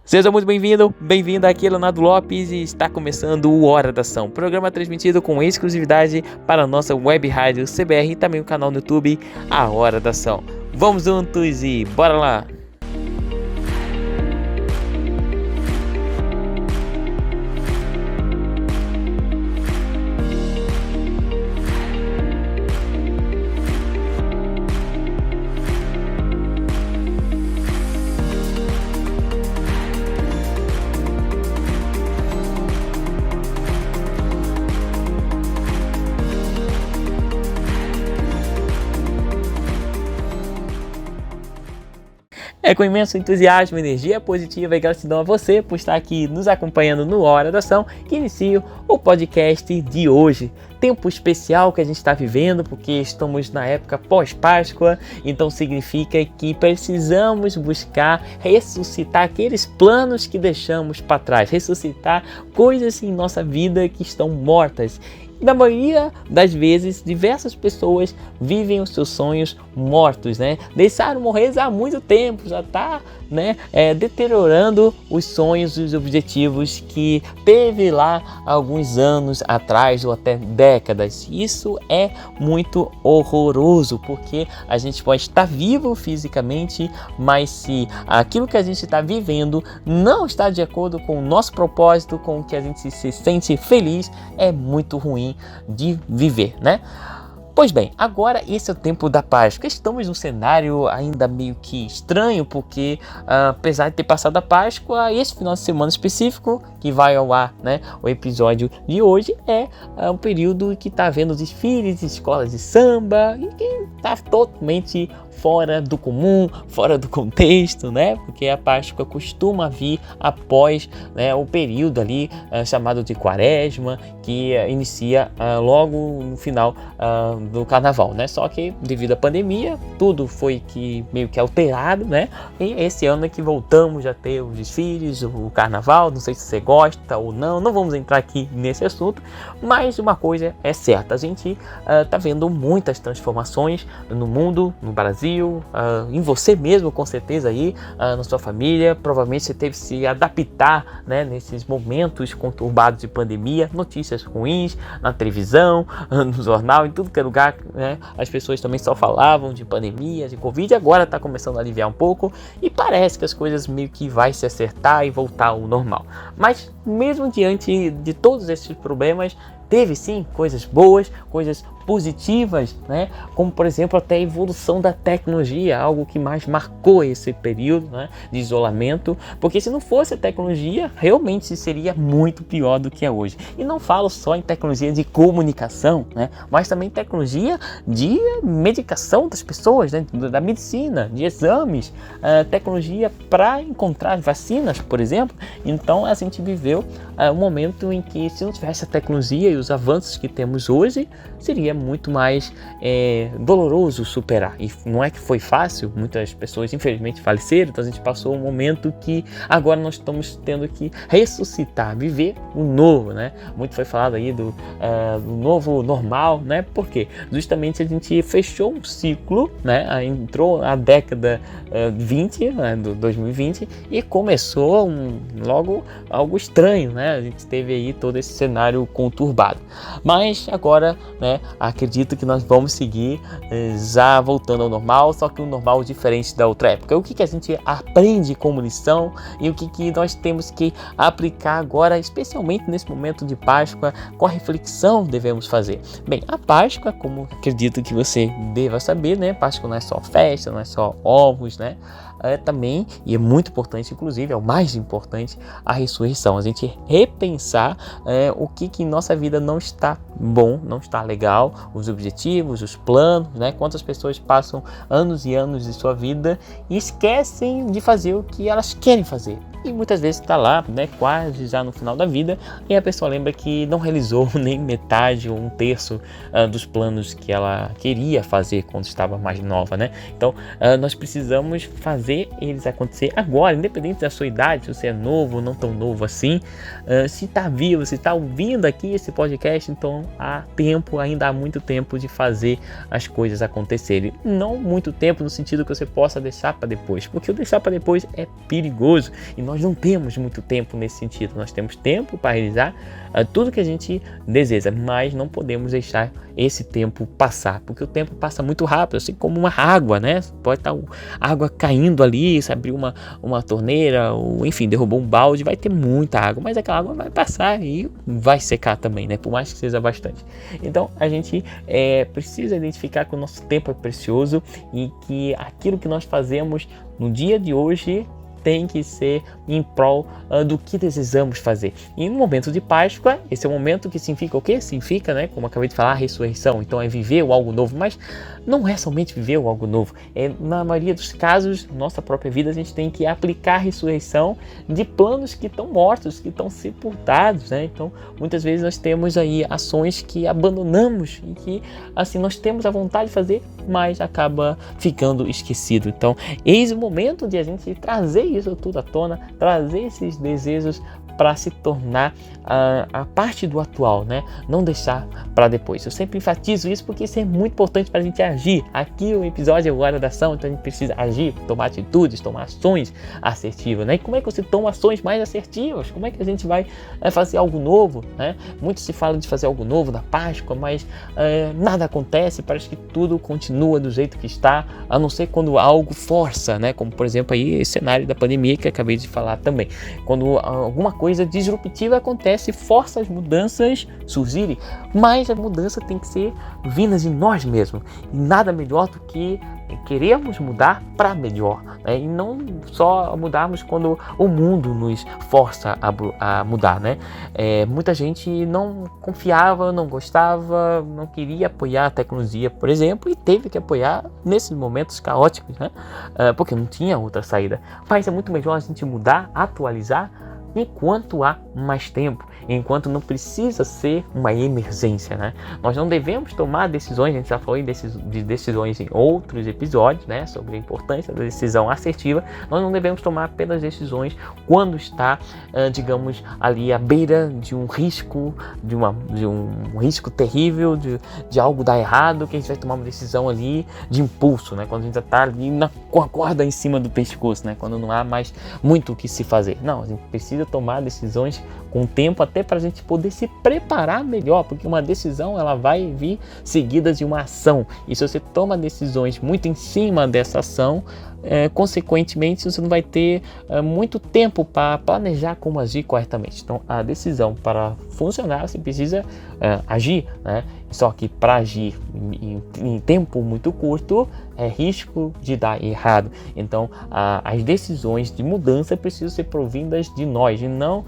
Seja muito bem-vindo aqui, Leonardo Lopes, e está começando o Hora da Ação, programa transmitido com exclusividade para a nossa web rádio CBR e também o canal no YouTube, A Hora da Ação. Vamos juntos e bora lá! É com imenso entusiasmo, energia positiva e gratidão a você por estar aqui nos acompanhando no Hora da Ação, que inicio o podcast de hoje. Tempo especial que a gente está vivendo, porque estamos na época pós-Páscoa, então significa que precisamos buscar ressuscitar aqueles planos que deixamos para trás, ressuscitar coisas em nossa vida que estão mortas. Na maioria das vezes, diversas pessoas vivem os seus sonhos mortos, né? Deixaram morrer há muito tempo, já está, deteriorando os sonhos e os objetivos que teve lá alguns anos atrás ou até décadas. Isso é muito horroroso, porque a gente pode estar vivo fisicamente, mas se aquilo que a gente está vivendo não está de acordo com o nosso propósito, com o que a gente se sente feliz, é muito ruim de viver, né? Pois bem, agora esse é o tempo da Páscoa. Estamos num cenário ainda meio que estranho, porque apesar de ter passado a Páscoa, esse final de semana específico, que vai ao ar, né, o episódio de hoje, é um período que está havendo desfiles de escolas de samba, e que está totalmente fora do comum, fora do contexto, né? Porque a Páscoa costuma vir após, né, o período ali chamado de Quaresma, que inicia logo no final do Carnaval, né? Só que devido à pandemia, tudo foi meio que alterado, né? E esse ano é que voltamos a ter os desfiles, o Carnaval. Não sei se você gosta ou não vamos entrar aqui nesse assunto, mas uma coisa é certa, a gente tá vendo muitas transformações no mundo, no Brasil, em você mesmo, com certeza aí, na sua família. Provavelmente você teve que se adaptar, né, nesses momentos conturbados de pandemia, notícias ruins na televisão, no jornal, em tudo que é lugar, né? As pessoas também só falavam de pandemia, de Covid, agora está começando a aliviar um pouco e parece que as coisas meio que vai se acertar e voltar ao normal. Mas mesmo diante de todos esses problemas, teve sim coisas boas, coisas positivas, né? Como por exemplo até a evolução da tecnologia, algo que mais marcou esse período, né, de isolamento, porque se não fosse a tecnologia, realmente seria muito pior do que é hoje. E não falo só em tecnologia de comunicação, né, mas também tecnologia de medicação das pessoas, né, da medicina, de exames, tecnologia para encontrar vacinas, por exemplo. Então a gente viveu um momento em que, se não tivesse a tecnologia e os avanços que temos hoje, seria muito mais doloroso superar. E não é que foi fácil, muitas pessoas infelizmente faleceram, então a gente passou um momento que agora nós estamos tendo que ressuscitar, viver o novo, né? Muito foi falado aí do novo normal, né? Porque justamente a gente fechou um ciclo, né? Entrou a década 20, né? Do 2020, e começou logo algo estranho, né? A gente teve aí todo esse cenário conturbado. Mas agora, né, acredito que nós vamos seguir já voltando ao normal, só que um normal diferente da outra época. O que a gente aprende como lição e o que nós temos que aplicar agora, especialmente nesse momento de Páscoa, qual reflexão devemos fazer? Bem, a Páscoa, como acredito que você deva saber, né, Páscoa não é só festa, não é só ovos, né? Também, e é muito importante, inclusive é o mais importante, a ressurreição, a gente repensar o que em nossa vida não está bom, não está legal, os objetivos, os planos, né? Quantas pessoas passam anos e anos de sua vida e esquecem de fazer o que elas querem fazer. E muitas vezes está lá, né, quase já no final da vida, e a pessoa lembra que não realizou nem metade ou um terço dos planos que ela queria fazer quando estava mais nova, né? Então nós precisamos fazer eles acontecer agora, independente da sua idade, se você é novo ou não tão novo assim. Se está vivo, se está ouvindo aqui esse podcast, então há tempo, ainda há muito tempo de fazer as coisas acontecerem. Não muito tempo no sentido que você possa deixar para depois, porque o deixar para depois é perigoso, e nós nós não temos muito tempo nesse sentido. Nós temos tempo para realizar tudo que a gente deseja, mas não podemos deixar esse tempo passar, porque o tempo passa muito rápido, assim como uma água, né? Pode estar água caindo ali, se abrir uma torneira, ou enfim, derrubou um balde, vai ter muita água, mas aquela água vai passar e vai secar também, né? Por mais que seja bastante. Então, a gente precisa identificar que o nosso tempo é precioso e que aquilo que nós fazemos no dia de hoje tem que ser em prol do que desejamos fazer. E no momento de Páscoa, esse é o momento que significa o quê? Significa, né, como eu acabei de falar, a ressurreição. Então é viver o algo novo, mas não é somente viver o algo novo. Na maioria dos casos, nossa própria vida, a gente tem que aplicar a ressurreição de planos que estão mortos, que estão sepultados, né? Então, muitas vezes nós temos aí ações que abandonamos e que, assim, nós temos a vontade de fazer, mas acaba ficando esquecido. Então, eis o momento de a gente trazer isso tudo à tona, trazer esses desejos para se tornar a parte do atual, né? Não deixar para depois. Eu sempre enfatizo isso porque isso é muito importante para a gente agir. Aqui o episódio é o Hora da Ação, então a gente precisa agir, tomar atitudes, tomar ações assertivas, né? E como é que você toma ações mais assertivas? Como é que a gente vai fazer algo novo, né? Muito se fala de fazer algo novo na Páscoa, mas nada acontece, parece que tudo continua do jeito que está, a não ser quando algo força, né? Como por exemplo aí esse cenário da pandemia que eu acabei de falar também. Quando alguma coisa disruptiva acontece, força as mudanças surgirem, mas a mudança tem que ser vinda de nós mesmos, e nada melhor do que queremos mudar para melhor, né? E não só mudarmos quando o mundo nos força a mudar, né? Muita gente não confiava, não gostava, não queria apoiar a tecnologia, por exemplo, e teve que apoiar nesses momentos caóticos, né? Porque não tinha outra saída. Mas é muito melhor a gente mudar, atualizar, enquanto há mais tempo, enquanto não precisa ser uma emergência, né? Nós não devemos tomar decisões, a gente já falou de decisões em outros episódios, né? Sobre a importância da decisão assertiva. Nós não devemos tomar apenas decisões quando está, digamos, ali à beira de um risco, de um risco terrível, de algo dar errado, que a gente vai tomar uma decisão ali de impulso, né? Quando a gente já está ali com a corda em cima do pescoço, né? Quando não há mais muito o que se fazer. Não, a gente precisa tomar decisões com tempo até para a gente poder se preparar melhor, porque uma decisão ela vai vir seguida de uma ação, e se você toma decisões muito em cima dessa ação, consequentemente você não vai ter muito tempo para planejar como agir corretamente. Então a decisão para funcionar você precisa agir, né? Só que para agir em tempo muito curto é risco de dar errado. Então as decisões de mudança precisam ser provindas de nós e não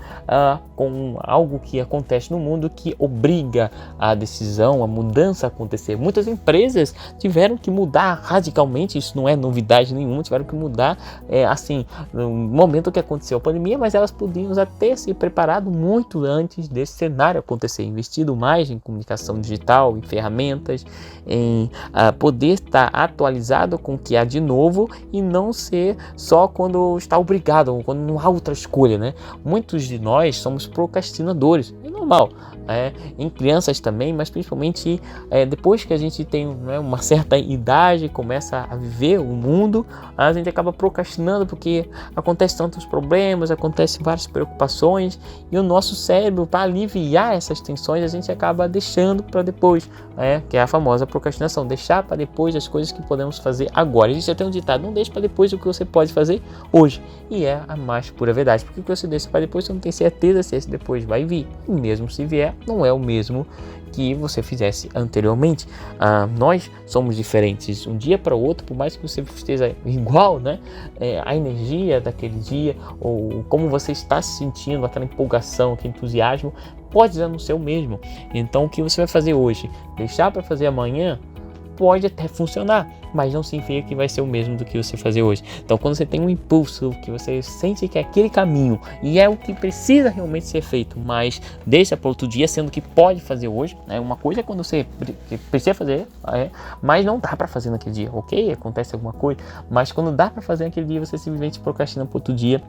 com algo que acontece no mundo que obriga a decisão, a mudança a acontecer. Muitas empresas tiveram que mudar radicalmente, isso não é novidade nenhuma, tiveram que mudar assim, no momento que aconteceu a pandemia, mas elas podiam até se preparado muito antes desse cenário acontecer, investido mais em comunicação digital, em ferramentas, em poder estar atualizado com o que há de novo e não ser só quando está obrigado, quando não há outra escolha, né? Muitos de nós somos procrastinadores, é normal, em crianças também, mas principalmente depois que a gente tem, né, uma certa idade, começa a viver o mundo, a gente acaba procrastinando porque acontecem tantos problemas, acontecem várias preocupações e o nosso cérebro, para aliviar essas tensões, a gente acaba deixando para depois, que é a famosa procrastinação, deixar para depois as coisas que podemos fazer agora. Existe até um ditado: não deixe para depois o que você pode fazer hoje, e é a mais pura verdade, porque o que você deixa para depois você não tem certeza se esse depois vai vir, e mesmo se vier, não é o mesmo que você fizesse anteriormente. Nós somos diferentes um dia para o outro, por mais que você esteja igual, né? A energia daquele dia, ou como você está se sentindo, aquela empolgação, aquele entusiasmo, pode já não ser o mesmo. Então o que você vai fazer hoje, deixar para fazer amanhã, pode até funcionar, mas não significa que vai ser o mesmo do que você fazer hoje. Então quando você tem um impulso, que você sente que é aquele caminho e é o que precisa realmente ser feito, mas deixa para outro dia, sendo que pode fazer hoje, né? Uma coisa é quando você precisa fazer, mas não dá para fazer naquele dia, ok? Acontece alguma coisa, mas quando dá para fazer naquele dia, você simplesmente procrastina para outro dia,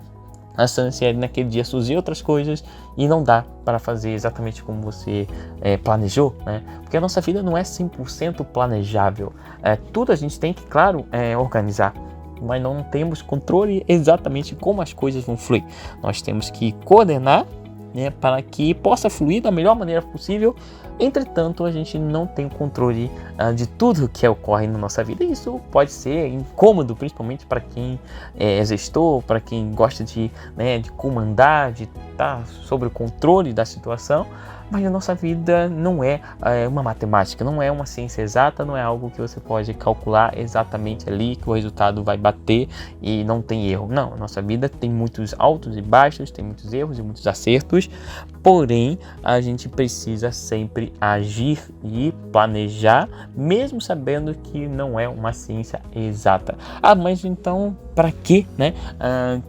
achando que naquele dia surgir outras coisas e não dá para fazer exatamente como você planejou, né? Porque a nossa vida não é 100% planejável. Tudo a gente tem que, claro, organizar. mas não temos controle exatamente como as coisas vão fluir. Nós temos que coordenar, né, para que possa fluir da melhor maneira possível. Entretanto, a gente não tem o controle de tudo que ocorre na nossa vida. Isso pode ser incômodo, principalmente para quem é gestor, para quem gosta de comandar, de estar sob o controle da situação. Mas a nossa vida não é uma matemática, não é uma ciência exata, não é algo que você pode calcular exatamente ali, que o resultado vai bater e não tem erro. Não, a nossa vida tem muitos altos e baixos, tem muitos erros e muitos acertos, porém a gente precisa sempre agir e planejar, mesmo sabendo que não é uma ciência exata. Mas então, para quê, né?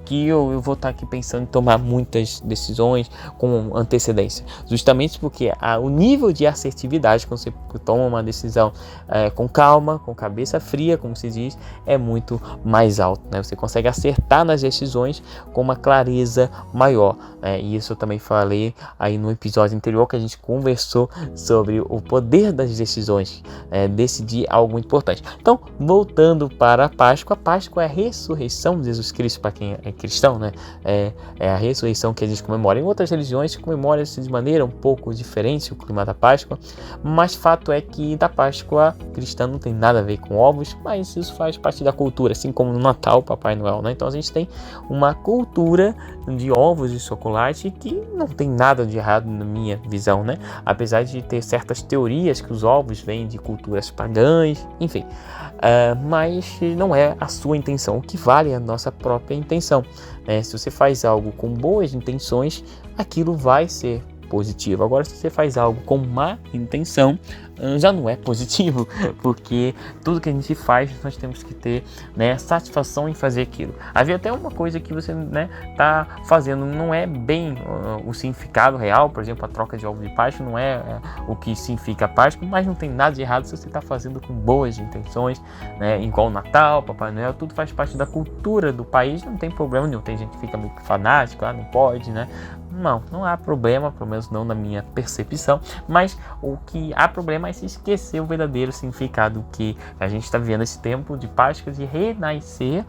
Que eu vou estar aqui pensando em tomar muitas decisões com antecedência? Justamente porque o nível de assertividade, quando você toma uma decisão com calma, com cabeça fria, como se diz, é muito mais alto, né? Você consegue acertar nas decisões com uma clareza maior, né? E isso eu também falei aí no episódio anterior, que a gente conversou sobre o poder das decisões, decidir algo muito importante. Então, voltando para a Páscoa é a ressurreição de Jesus Cristo para quem é cristão, né? É a ressurreição que a gente comemora. Em outras religiões se comemora-se de maneira um pouco diferente o clima da Páscoa, mas fato é que da Páscoa cristã não tem nada a ver com ovos, mas isso faz parte da cultura, assim como no Natal, Papai Noel, né? Então a gente tem uma cultura de ovos e chocolate que não tem nada de errado na minha visão, né? Apesar de ter certas teorias que os ovos vêm de culturas pagãs, enfim, mas não é a sua intenção. O que vale é a nossa própria intenção, né? Se você faz algo com boas intenções, aquilo vai ser positivo. Agora, se você faz algo com má intenção, já não é positivo, porque tudo que a gente faz, nós temos que ter, né, satisfação em fazer aquilo. Havia até uma coisa que você tá fazendo, não é bem o significado real, por exemplo, a troca de ovo de Páscoa não é o que significa a Páscoa, mas não tem nada de errado se você está fazendo com boas intenções, né, igual o Natal, Papai Noel, tudo faz parte da cultura do país, não tem problema nenhum. Tem gente que fica meio fanático, não pode, né? Não há problema, pelo menos não na minha percepção, mas o que há problema é se esquecer o verdadeiro significado que a gente está vivendo esse tempo de Páscoa, de renascer,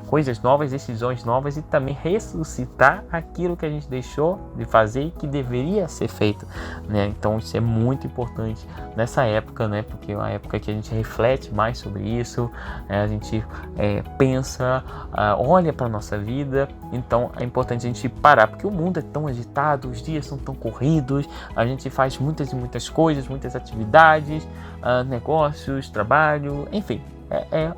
coisas novas, decisões novas e também ressuscitar aquilo que a gente deixou de fazer e que deveria ser feito, né? Então isso é muito importante nessa época, né? Porque é uma época que a gente reflete mais sobre isso, a gente pensa, olha para a nossa vida. Então é importante a gente parar, porque o mundo é tão agitado, os dias são tão corridos, a gente faz muitas e muitas coisas, muitas atividades, negócios, trabalho, enfim,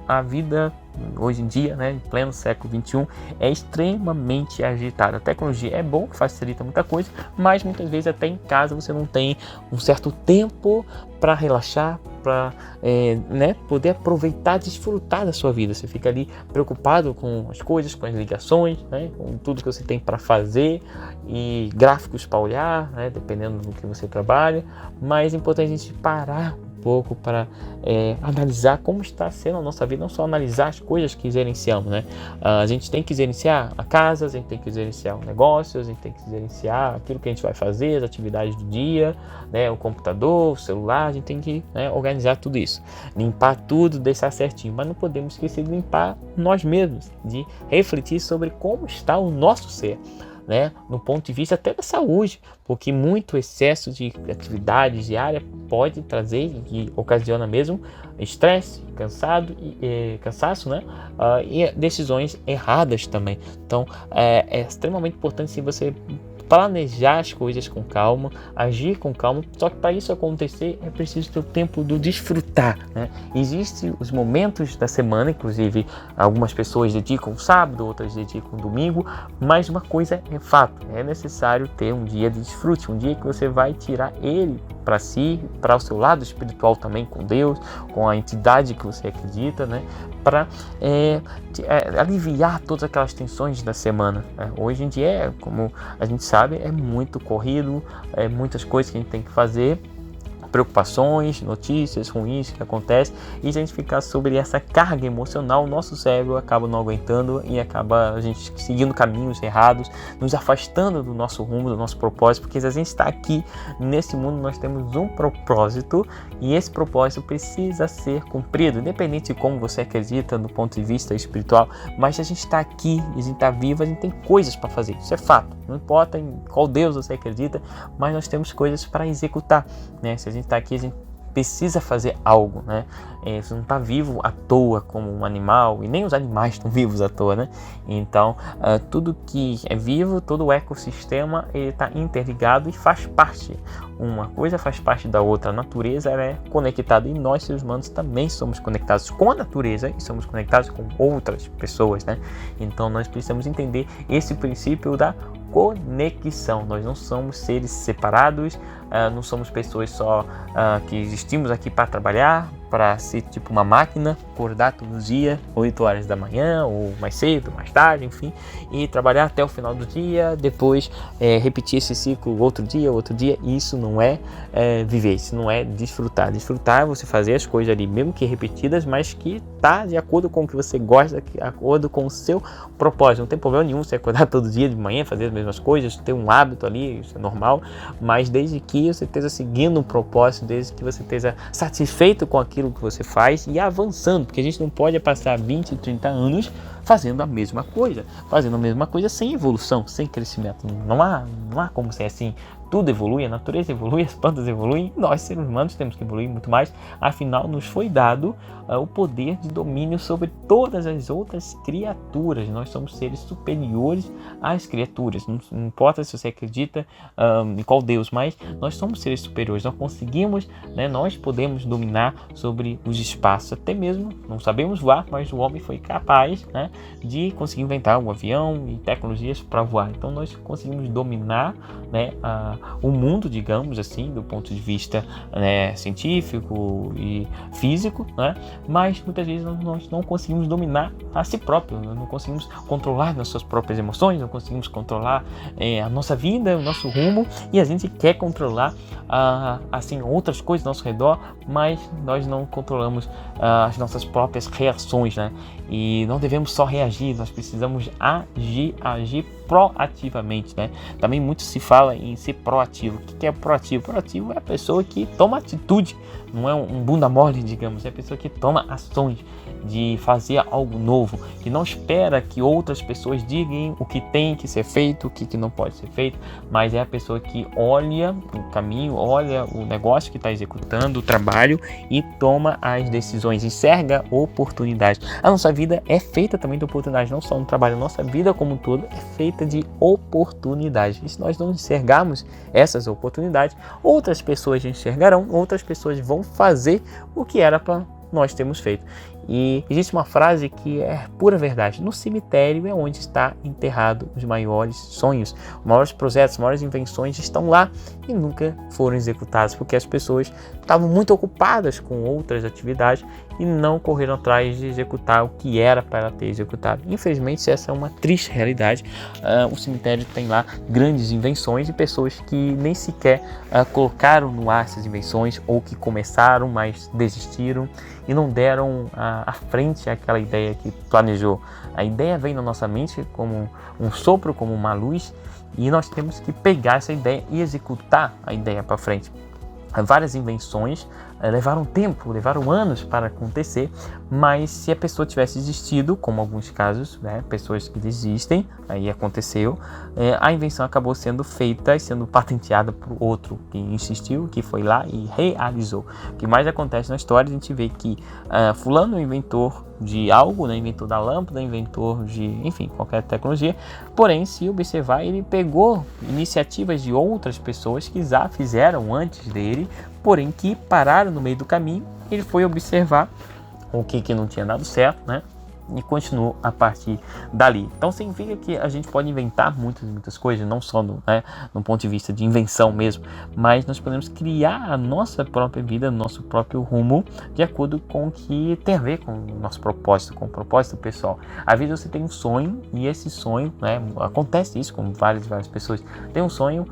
a vida hoje em dia, né, em pleno século XXI, é extremamente agitada. A tecnologia é bom, facilita muita coisa, mas muitas vezes até em casa você não tem um certo tempo para relaxar, para poder aproveitar, desfrutar da sua vida. Você fica ali preocupado com as coisas, com as ligações, né, com tudo que você tem para fazer e gráficos para olhar, né, dependendo do que você trabalha. Mas é importante a gente parar pouco para analisar como está sendo a nossa vida, não só analisar as coisas que gerenciamos, né? A gente tem que gerenciar a casa, a gente tem que gerenciar o negócio, a gente tem que gerenciar aquilo que a gente vai fazer, as atividades do dia, né? O computador, o celular, a gente tem que organizar tudo isso, limpar tudo, deixar certinho, mas não podemos esquecer de limpar nós mesmos, de refletir sobre como está o nosso ser, né, no ponto de vista até da saúde, porque muito excesso de atividades diárias pode trazer e ocasiona mesmo estresse, cansaço, né, e decisões erradas também. Então é extremamente importante se você planejar as coisas com calma, agir com calma, só que para isso acontecer é preciso ter o tempo do desfrutar, né? Existem os momentos da semana, inclusive algumas pessoas dedicam sábado, outras dedicam domingo, mas uma coisa é fato, é necessário ter um dia de desfrute, um dia que você vai tirar ele para si, para o seu lado espiritual também, com Deus, com a entidade que você acredita, né? Para aliviar todas aquelas tensões da semana, né? Hoje em dia, como a gente sabe, é muito corrido, muitas coisas que a gente tem que fazer. preocupações, notícias ruins que acontecem, e a gente ficar sobre essa carga emocional, nosso cérebro acaba não aguentando e acaba a gente seguindo caminhos errados, nos afastando do nosso rumo, do nosso propósito, porque se a gente está aqui nesse mundo, nós temos um propósito e esse propósito precisa ser cumprido, independente de como você acredita do ponto de vista espiritual, mas se a gente está aqui, a gente está vivo, a gente tem coisas para fazer, isso é fato, não importa em qual Deus você acredita, mas nós temos coisas para executar, né? Se a gente está aqui, a gente precisa fazer algo, né? Você não está vivo à toa como um animal, e nem os animais estão vivos à toa, né? Então, tudo que é vivo, todo o ecossistema está interligado e faz parte. Uma coisa faz parte da outra. A natureza é conectada e nós, seres humanos, também somos conectados com a natureza e somos conectados com outras pessoas, né? Então, nós precisamos entender esse princípio da conexão. Nós não somos seres separados, não somos pessoas só que existimos aqui para trabalhar, para ser tipo uma máquina, acordar todo dia, 8 horas da manhã, ou mais cedo, mais tarde, enfim, e trabalhar até o final do dia, depois repetir esse ciclo outro dia, isso não é viver, isso não é desfrutar. Desfrutar é você fazer as coisas ali, mesmo que repetidas, mas que tá de acordo com o que você gosta, de acordo com o seu propósito. Não tem problema nenhum você acordar todo dia de manhã, fazer as mesmas coisas, ter um hábito ali, isso é normal, mas desde que você esteja seguindo um propósito, desde que você esteja satisfeito com aquilo que você faz e avançando, porque a gente não pode passar 20, 30 anos fazendo a mesma coisa sem evolução, sem crescimento. Não há como ser assim. Tudo evolui, a natureza evolui, as plantas evoluem, nós, seres humanos, temos que evoluir muito mais. Afinal, nos foi dado o poder de domínio sobre todas as outras criaturas. Nós somos seres superiores às criaturas. Não importa se você acredita em qual Deus, mas nós somos seres superiores. Nós conseguimos, né, nós podemos dominar sobre os espaços. Até mesmo, não sabemos voar, mas o homem foi capaz, né, de conseguir inventar um avião e tecnologias para voar. Então, nós conseguimos dominar, né, o mundo, digamos assim, do ponto de vista, né, científico e físico, né? Mas muitas vezes nós não conseguimos dominar a si próprio, não conseguimos controlar nossas próprias emoções, não conseguimos controlar a nossa vida, o nosso rumo, e a gente quer controlar assim, outras coisas ao nosso redor, mas nós não controlamos as nossas próprias reações, né? E não devemos só reagir, nós precisamos agir proativamente, né? Também muito se fala em ser proativo. O que é proativo? Proativo é a pessoa que toma atitude, não é um bunda mole, digamos, é a pessoa que toma ações de fazer algo novo, que não espera que outras pessoas digam o que tem que ser feito, o que não pode ser feito, mas é a pessoa que olha o caminho, olha o negócio que está executando, o trabalho, e toma as decisões, enxerga oportunidades. A nossa vida é feita também de oportunidades, não só no trabalho, a nossa vida como um todo é feita de oportunidades. E se nós não enxergarmos essas oportunidades, outras pessoas enxergarão, outras pessoas vão fazer o que era para nós termos feito. E existe uma frase que é pura verdade: no cemitério é onde está enterrado os maiores sonhos, os maiores projetos, as maiores invenções estão lá e nunca foram executados, porque as pessoas estavam muito ocupadas com outras atividades e não correram atrás de executar o que era para ter executado. Infelizmente, essa é uma triste realidade. O cemitério tem lá grandes invenções e pessoas que nem sequer colocaram no ar essas invenções, ou que começaram, mas desistiram e não deram à frente aquela ideia que planejou. A ideia vem na nossa mente como um sopro, como uma luz, e nós temos que pegar essa ideia e executar a ideia para frente. Várias invenções levaram tempo, levaram anos para acontecer, mas se a pessoa tivesse desistido, como alguns casos, né, pessoas que desistem, aí aconteceu, a invenção acabou sendo feita e sendo patenteada por outro que insistiu, que foi lá e realizou. O que mais acontece na história, a gente vê que fulano é o inventor de algo, né, inventor da lâmpada, inventor de, enfim, qualquer tecnologia, porém, se observar, ele pegou iniciativas de outras pessoas que já fizeram antes dele, porém que pararam no meio do caminho. Ele foi observar o que não tinha dado certo, né? E continuou a partir dali. Então significa que a gente pode inventar muitas coisas, não só no ponto de vista de invenção mesmo, mas nós podemos criar a nossa própria vida, nosso próprio rumo, de acordo com o que tem a ver com o nosso propósito, com o propósito pessoal. Às vezes você tem um sonho, e esse sonho, né, acontece isso com várias pessoas, tem um sonho,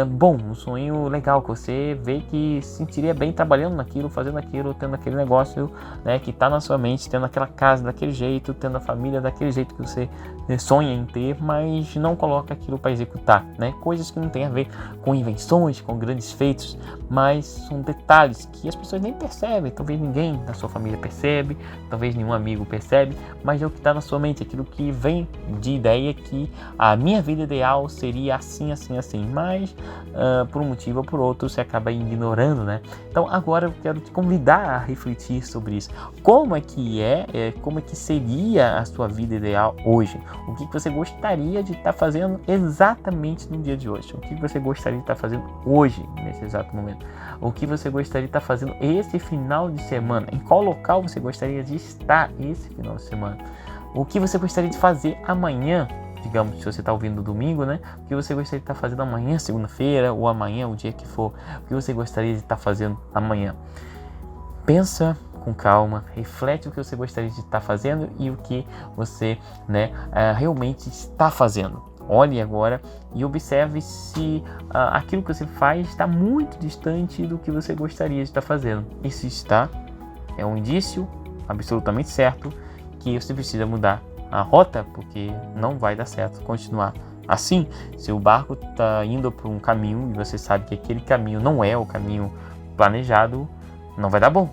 bom, um sonho legal, que você vê que se sentiria bem trabalhando naquilo, fazendo aquilo, tendo aquele negócio, né, que está na sua mente, tendo aquela casa daquele jeito, tendo a família daquele jeito que você sonha em ter, mas não coloca aquilo para executar, né? Coisas que não tem a ver com invenções, com grandes feitos, mas são detalhes que as pessoas nem percebem. Talvez ninguém da sua família percebe, talvez nenhum amigo percebe, mas é o que está na sua mente, aquilo que vem de ideia que a minha vida ideal seria assim, assim, assim, mas por um motivo ou por outro você acaba ignorando, né? Então agora eu quero te convidar a refletir sobre isso. Como é que seria a sua vida ideal hoje? O que você gostaria de estar fazendo exatamente no dia de hoje? O que você gostaria de estar fazendo hoje, nesse exato momento? O que você gostaria de estar fazendo esse final de semana? Em qual local você gostaria de estar esse final de semana? O que você gostaria de fazer amanhã? Digamos, se você está ouvindo no domingo, né? O que você gostaria de estar fazendo amanhã, segunda-feira, ou amanhã, o dia que for? O que você gostaria de estar fazendo amanhã? Pensa com calma, reflete o que você gostaria de estar fazendo e o que você, né, realmente está fazendo. Olhe agora e observe se aquilo que você faz está muito distante do que você gostaria de estar fazendo. E se está, é um indício absolutamente certo que você precisa mudar a rota, porque não vai dar certo continuar assim. Se o barco está indo por um caminho e você sabe que aquele caminho não é o caminho planejado, não vai dar bom.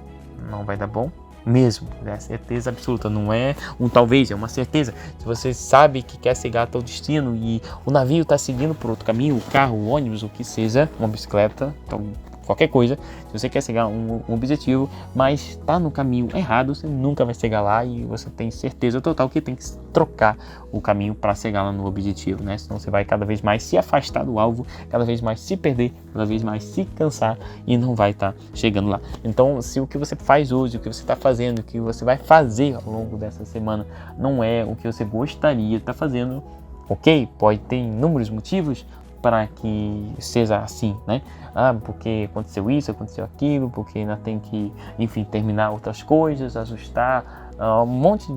Não vai dar bom mesmo. É certeza absoluta. Não é um talvez, é uma certeza. Se você sabe que quer chegar até o destino e o navio está seguindo por outro caminho, o carro, o ônibus, o que seja, uma bicicleta, então, qualquer coisa, se você quer chegar a um objetivo, mas está no caminho errado, você nunca vai chegar lá e você tem certeza total que tem que trocar o caminho para chegar lá no objetivo, né? Senão você vai cada vez mais se afastar do alvo, cada vez mais se perder, cada vez mais se cansar e não vai estar chegando lá. Então, se o que você faz hoje, o que você está fazendo, o que você vai fazer ao longo dessa semana não é o que você gostaria de estar fazendo, ok? Pode ter inúmeros motivos para que seja assim, né? Porque aconteceu isso, aconteceu aquilo, porque ainda tem que, enfim, terminar outras coisas, ajustar, um monte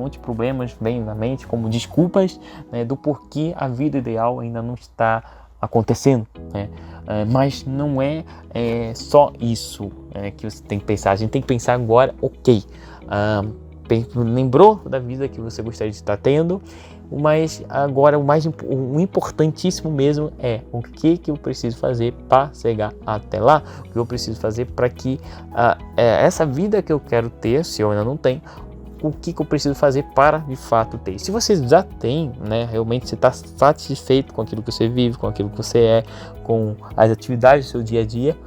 de problemas vem na mente como desculpas, né, do porquê a vida ideal ainda não está acontecendo, né? Mas não é só isso que você tem que pensar. A gente tem que pensar agora, ok, lembrou da vida que você gostaria de estar tendo, mas agora o importantíssimo mesmo é o que eu preciso fazer para chegar até lá, o que eu preciso fazer para que essa vida que eu quero ter, se eu ainda não tenho, o que eu preciso fazer para de fato ter. Se você já tem, né, realmente você está satisfeito com aquilo que você vive, com aquilo que você é, com as atividades do seu dia a dia,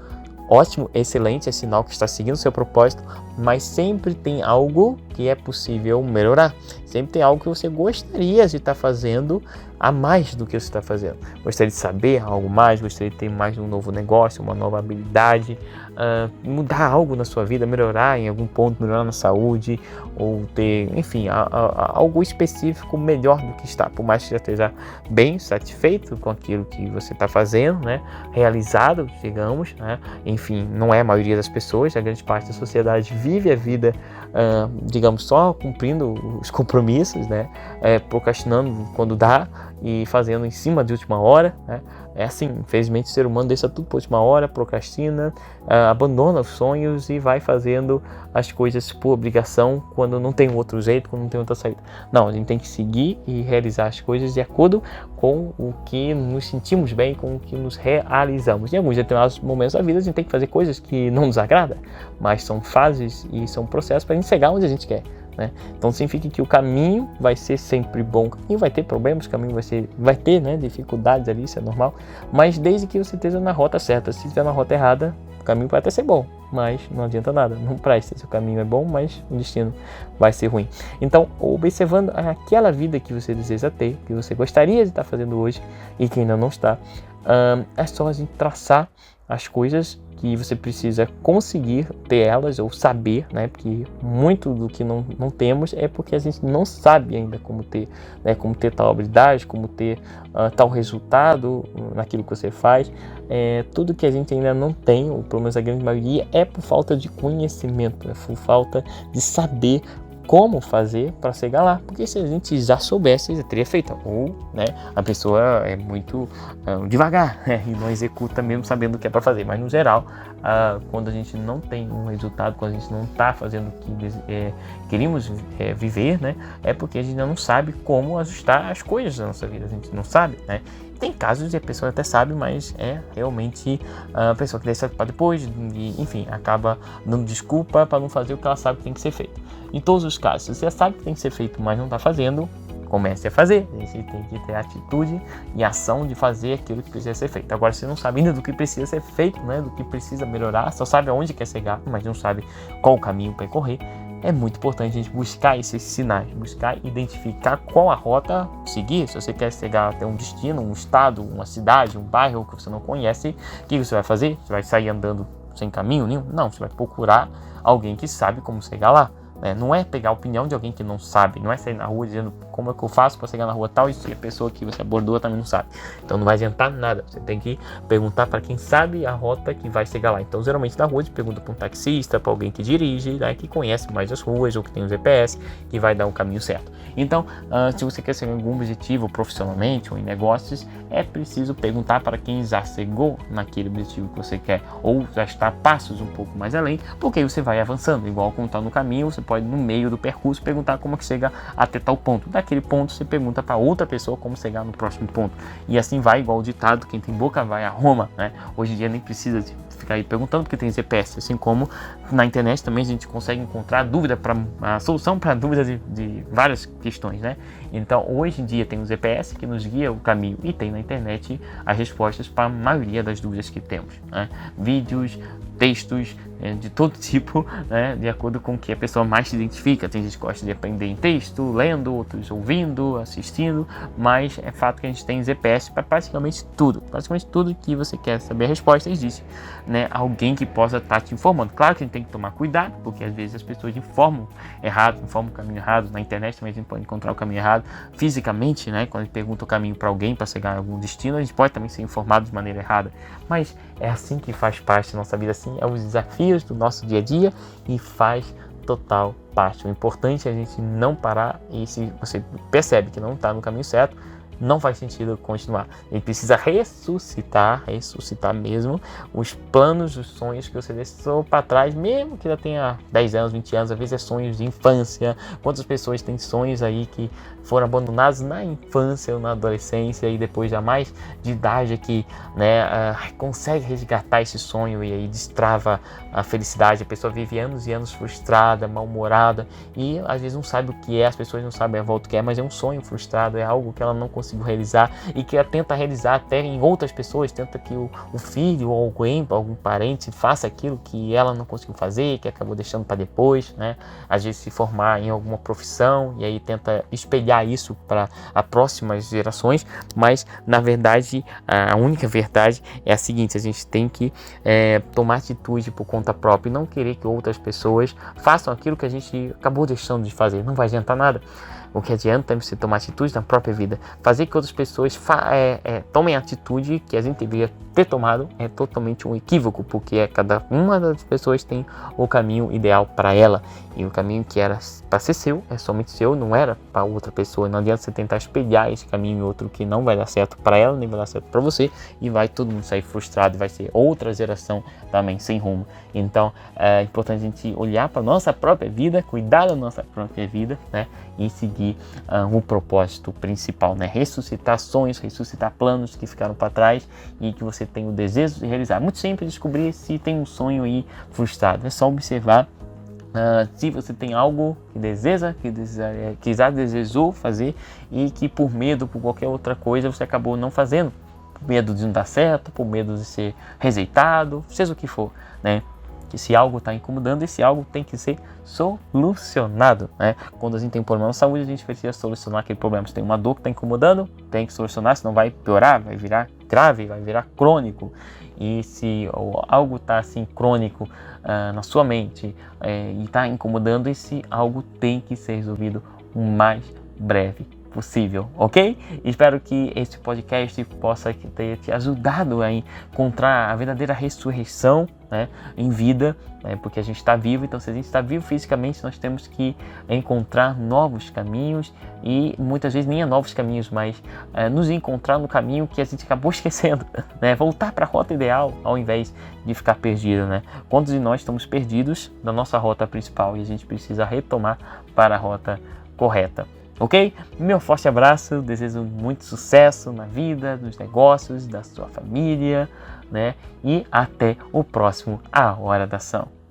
ótimo, excelente, é sinal que está seguindo o seu propósito, mas sempre tem algo que é possível melhorar. Sempre tem algo que você gostaria de estar fazendo a mais do que você está fazendo. Gostaria de saber algo mais, gostaria de ter mais um novo negócio, uma nova habilidade, mudar algo na sua vida, melhorar em algum ponto, melhorar na saúde, ou ter, enfim, algo específico melhor do que está. Por mais que já esteja bem satisfeito com aquilo que você está fazendo, né, realizado, digamos, né, enfim, não é a maioria das pessoas, a grande parte da sociedade vive a vida, digamos, só cumprindo os compromissos, né, procrastinando quando dá e fazendo em cima de última hora, né. É assim, infelizmente o ser humano deixa tudo para a última hora, procrastina, abandona os sonhos e vai fazendo as coisas por obrigação quando não tem outro jeito, quando não tem outra saída. Não, a gente tem que seguir e realizar as coisas de acordo com o que nos sentimos bem, com o que nos realizamos. Em alguns determinados momentos da vida a gente tem que fazer coisas que não nos agradam, mas são fases e são processos para a gente chegar onde a gente quer, né? Então significa que o caminho vai ser sempre bom, o caminho vai ter problemas, o caminho vai ter, né, dificuldades ali, isso é normal, mas desde que você esteja na rota certa. Se estiver na rota errada, o caminho vai até ser bom, mas não adianta nada, não presta. Se o caminho é bom, mas o destino vai ser ruim. Então, observando aquela vida que você deseja ter, que você gostaria de estar fazendo hoje e que ainda não está, é só a gente traçar as coisas que você precisa conseguir ter elas ou saber, né? Porque muito do que não temos é porque a gente não sabe ainda como ter, né? Como ter tal habilidade, como ter tal resultado naquilo que você faz. Tudo que a gente ainda não tem, ou pelo menos a grande maioria, é por falta de conhecimento, é por falta de saber como fazer para chegar lá, porque se a gente já soubesse, já teria feito. Ou, né, a pessoa é muito devagar, né, e não executa mesmo sabendo o que é para fazer. Mas no geral, quando a gente não tem um resultado, quando a gente não está fazendo o que queríamos viver, né, é porque a gente ainda não sabe como ajustar as coisas da nossa vida. A gente não sabe, né? Tem casos de a pessoa até sabe, mas é realmente a pessoa que deixa para depois, e, enfim, acaba dando desculpa para não fazer o que ela sabe que tem que ser feito. Em todos os casos, se você sabe que tem que ser feito, mas não está fazendo, comece a fazer. A gente tem que ter atitude e ação de fazer aquilo que precisa ser feito. Agora, se não sabe ainda do que precisa ser feito, né, do que precisa melhorar, só sabe aonde quer chegar, mas não sabe qual o caminho para correr, é muito importante a gente buscar esses sinais, buscar identificar qual a rota seguir. Se você quer chegar até um destino, um estado, uma cidade, um bairro que você não conhece, o que você vai fazer? Você vai sair andando sem caminho nenhum? Não, você vai procurar alguém que sabe como chegar lá. Não é pegar a opinião de alguém que não sabe, não é sair na rua dizendo como é que eu faço para chegar na rua tal, e se a pessoa que você abordou também não sabe. Então não vai adiantar nada, você tem que perguntar para quem sabe a rota que vai chegar lá. Então geralmente na rua você pergunta para um taxista, para alguém que dirige, né, que conhece mais as ruas ou que tem um GPS, que vai dar o caminho certo. Então se você quer ser algum objetivo profissionalmente ou em negócios, é preciso perguntar para quem já chegou naquele objetivo que você quer, ou já está passos um pouco mais além, porque aí você vai avançando, igual quando está no caminho, você pode no meio do percurso perguntar como que chega até tal ponto. Daquele ponto você pergunta para outra pessoa como chegar no próximo ponto. E assim vai, igual o ditado, quem tem boca vai a Roma, né? Hoje em dia nem precisa ficar aí perguntando porque tem GPS, assim como na internet também a gente consegue encontrar a solução para dúvidas de várias questões, né? Então hoje em dia tem o GPS que nos guia o caminho e tem na internet as respostas para a maioria das dúvidas que temos, né? Vídeos, textos de todo tipo, né, de acordo com o que a pessoa mais se identifica. Tem gente que gosta de aprender em texto, lendo, outros ouvindo, assistindo, mas é fato que a gente tem GPS para praticamente tudo que você quer saber a resposta. Existe, né, alguém que possa estar te informando. Claro que a gente tem que tomar cuidado, porque às vezes as pessoas informam errado, informam o caminho errado. Na internet também a gente pode encontrar o caminho errado fisicamente, né, quando a gente pergunta o caminho para alguém para chegar a algum destino, a gente pode também ser informado de maneira errada, mas é assim que faz parte da nossa vida, assim é os desafios do nosso dia a dia e faz total parte. O importante é a gente não parar, e se você percebe que não está no caminho certo, não faz sentido continuar. Ele precisa ressuscitar mesmo os planos, os sonhos que você deixou para trás, mesmo que já tenha 10 anos, 20 anos, às vezes é sonhos de infância. Quantas pessoas têm sonhos aí que foram abandonados na infância ou na adolescência e depois já mais de idade que, né, consegue resgatar esse sonho e aí destrava a felicidade. A pessoa vive anos e anos frustrada, mal-humorada e às vezes não sabe o que é, as pessoas não sabem a volta que é, mas é um sonho frustrado, é algo que ela não conseguiu realizar e que ela tenta realizar até em outras pessoas, tenta que o filho ou algum parente faça aquilo que ela não conseguiu fazer, que acabou deixando para depois, né? Às vezes se formar em alguma profissão e aí tenta espelhar isso para as próximas gerações, mas na verdade a única verdade é a seguinte: a gente tem que tomar atitude por conta própria e não querer que outras pessoas façam aquilo que a gente acabou deixando de fazer. Não vai adiantar nada. O que adianta é você tomar atitude na própria vida. Fazer que outras pessoas tomem a atitude que a gente deveria ter tomado é totalmente um equívoco, porque cada uma das pessoas tem o caminho ideal para ela. E o caminho que era para ser seu, é somente seu, não era para outra pessoa. Não adianta você tentar espelhar esse caminho em outro que não vai dar certo para ela, nem vai dar certo para você. E vai todo mundo sair frustrado, vai ser outra geração também sem rumo. Então é importante a gente olhar para a nossa própria vida, cuidar da nossa própria vida, né? E seguir o propósito principal, né? Ressuscitar sonhos, ressuscitar planos que ficaram para trás e que você tem o desejo de realizar. Muito simples descobrir se tem um sonho aí frustrado. É só observar se você tem algo que já desejou fazer e que por medo, por qualquer outra coisa, você acabou não fazendo. Por medo de não dar certo, por medo de ser rejeitado, seja o que for, né? Que se algo está incomodando, esse algo tem que ser solucionado, né? Quando a gente tem um problema de saúde, a gente precisa solucionar aquele problema. Se tem uma dor que está incomodando, tem que solucionar, senão vai piorar, vai virar grave, vai virar crônico. E se algo está assim crônico na sua mente e está incomodando, esse algo tem que ser resolvido o mais breve possível, ok? Espero que esse podcast possa ter te ajudado a encontrar a verdadeira ressurreição, né, em vida, né, porque a gente está vivo. Então, se a gente está vivo fisicamente, nós temos que encontrar novos caminhos, e muitas vezes nem é novos caminhos, mas nos encontrar no caminho que a gente acabou esquecendo, né? Voltar para a rota ideal ao invés de ficar perdido, né? Quantos de nós estamos perdidos da nossa rota principal e a gente precisa retomar para a rota correta? Ok? Meu forte abraço, desejo muito sucesso na vida, nos negócios, da sua família, né? E até o próximo A Hora da Ação.